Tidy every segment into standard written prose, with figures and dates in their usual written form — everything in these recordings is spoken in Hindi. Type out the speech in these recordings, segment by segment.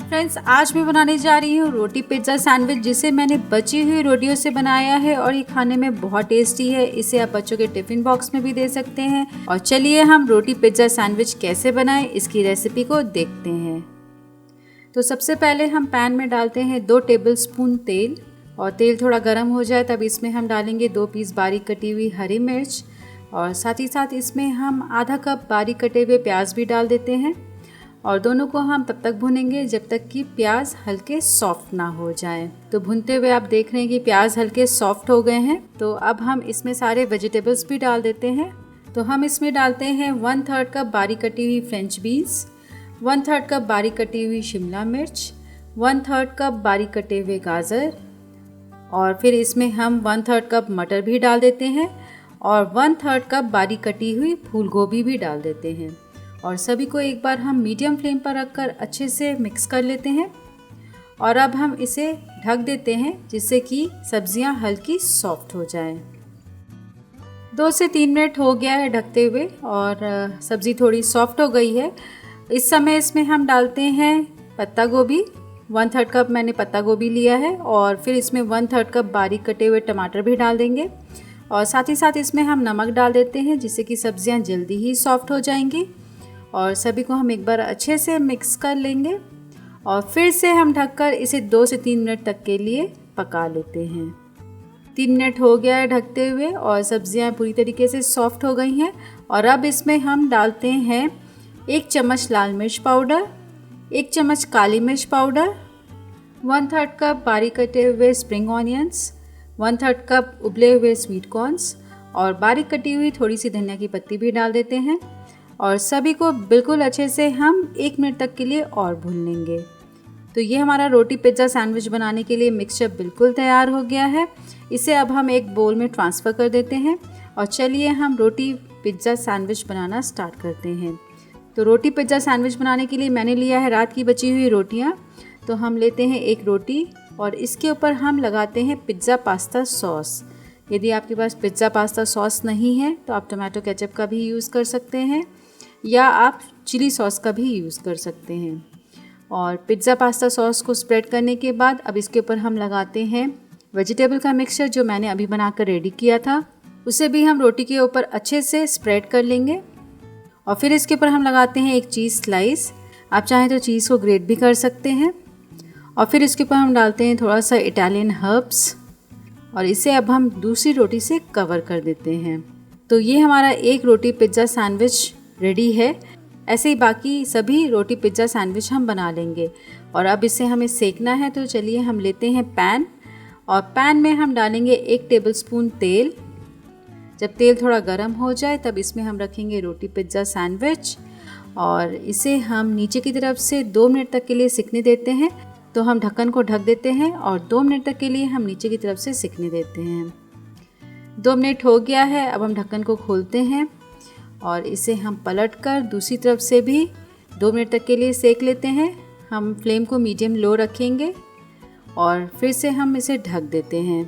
फ्रेंड्स, आज मैं बनाने जा रही हूँ रोटी पिज़्ज़ा सैंडविच, जिसे मैंने बची हुई रोटियों से बनाया है और ये खाने में बहुत टेस्टी है। इसे आप बच्चों के टिफ़िन बॉक्स में भी दे सकते हैं। और चलिए हम रोटी पिज़्ज़ा सैंडविच कैसे बनाएं, इसकी रेसिपी को देखते हैं। तो सबसे पहले हम पैन में डालते हैं 2 टेबलस्पून तेल, और तेल थोड़ा गर्म हो जाए तब इसमें हम डालेंगे 2 पीस बारीक कटी हुई हरी मिर्च, और साथ ही साथ इसमें हम आधा कप बारीक कटे हुए प्याज भी डाल देते हैं। और दोनों को हम तब तक भूनेंगे जब तक कि प्याज हल्के सॉफ्ट ना हो जाए। तो भूनते हुए आप देख रहे हैं कि प्याज हल्के सॉफ्ट हो गए हैं। तो अब हम इसमें सारे वेजिटेबल्स भी डाल देते हैं। तो हम इसमें डालते हैं 1/3 कप बारीक कटी हुई फ्रेंच बीन्स, 1/3 कप बारीक कटी हुई शिमला मिर्च, 1/3 कप बारीक कटे हुए गाजर, और फिर इसमें हम 1/3 कप मटर भी डाल देते हैं, और 1/3 कप बारीक कटी हुई फूल गोभी भी डाल देते हैं। और सभी को एक बार हम मीडियम फ्लेम पर रखकर अच्छे से मिक्स कर लेते हैं। और अब हम इसे ढक देते हैं जिससे कि सब्जियां हल्की सॉफ्ट हो जाएं। 2 से 3 मिनट हो गया है ढकते हुए, और सब्ज़ी थोड़ी सॉफ्ट हो गई है। इस समय इसमें हम डालते हैं पत्ता गोभी। 1/3 कप मैंने पत्ता गोभी लिया है, और फिर इसमें 1/3 कप बारीक कटे हुए टमाटर भी डाल देंगे। और साथ ही साथ इसमें हम नमक डाल देते हैं जिससे कि सब्जियां जल्दी ही सॉफ्ट हो जाएंगी। और सभी को हम एक बार अच्छे से मिक्स कर लेंगे, और फिर से हम ढककर इसे 2 से 3 मिनट तक के लिए पका लेते हैं। 3 मिनट हो गया है ढकते हुए, और सब्जियां पूरी तरीके से सॉफ्ट हो गई हैं। और अब इसमें हम डालते हैं 1 चम्मच लाल मिर्च पाउडर, 1 चम्मच काली मिर्च पाउडर, 1/3 कप बारीक कटे हुए स्प्रिंग ऑनियंस, 1/3 कप उबले हुए स्वीट कॉर्न्स, और बारीक कटी हुई थोड़ी सी धनिया की पत्ती भी डाल देते हैं। और सभी को बिल्कुल अच्छे से हम 1 मिनट तक के लिए और भून लेंगे। तो ये हमारा रोटी पिज़्ज़ा सैंडविच बनाने के लिए मिक्सचर बिल्कुल तैयार हो गया है। इसे अब हम एक बोल में ट्रांसफ़र कर देते हैं, और चलिए हम रोटी पिज़्ज़ा सैंडविच बनाना स्टार्ट करते हैं। तो रोटी पिज़्ज़ा सैंडविच बनाने के लिए मैंने लिया है रात की बची हुई रोटियाँ। तो हम लेते हैं एक रोटी, और इसके ऊपर हम लगाते हैं पिज़्ज़ा पास्ता सॉस। यदि आपके पास पिज़्ज़ा पास्ता सॉस नहीं है तो आप टोमेटो केचप का भी यूज़ कर सकते हैं, या आप चिली सॉस का भी यूज़ कर सकते हैं। और पिज़्ज़ा पास्ता सॉस को स्प्रेड करने के बाद अब इसके ऊपर हम लगाते हैं वेजिटेबल का मिक्सचर जो मैंने अभी बनाकर रेडी किया था। उसे भी हम रोटी के ऊपर अच्छे से स्प्रेड कर लेंगे। और फिर इसके ऊपर हम लगाते हैं 1 चीज़ स्लाइस। आप चाहें तो चीज़ को ग्रेट भी कर सकते हैं। और फिर इसके ऊपर हम डालते हैं थोड़ा सा इटालियन हर्ब्स, और इसे अब हम दूसरी रोटी से कवर कर देते हैं। तो ये हमारा एक रोटी पिज़्ज़ा सैंडविच रेडी है। ऐसे ही बाकी सभी रोटी पिज़्ज़ा सैंडविच हम बना लेंगे। और अब इसे हमें सेकना है, तो चलिए हम लेते हैं पैन, और पैन में हम डालेंगे 1 टेबलस्पून तेल। जब तेल थोड़ा गर्म हो जाए तब इसमें हम रखेंगे रोटी पिज़्ज़ा सैंडविच, और इसे हम नीचे की तरफ से 2 मिनट तक के लिए सिकने देते हैं। तो हम ढक्कन को ढक देते हैं, और 2 मिनट तक के लिए हम नीचे की तरफ से सिकने देते हैं। 2 मिनट हो गया है, अब हम ढक्कन को खोलते हैं, और इसे हम पलटकर दूसरी तरफ से भी 2 मिनट तक के लिए सेक लेते हैं। हम फ्लेम को मीडियम लो रखेंगे, और फिर से हम इसे ढक देते हैं।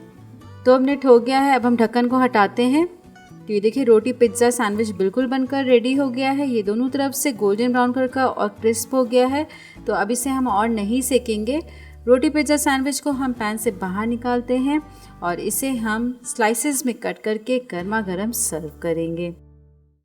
2 मिनट हो गया है, अब हम ढक्कन को हटाते हैं। तो ये देखिए रोटी पिज़्ज़ा सैंडविच बिल्कुल बनकर रेडी हो गया है। ये दोनों तरफ से गोल्डन ब्राउन कलर का और क्रिस्प हो गया है। तो अब इसे हम और नहीं सेकेंगे। रोटी पिज़्ज़ा सैंडविच को हम पैन से बाहर निकालते हैं, और इसे हम स्लाइसेस में कट करके गर्मा गर्म सर्व करेंगे।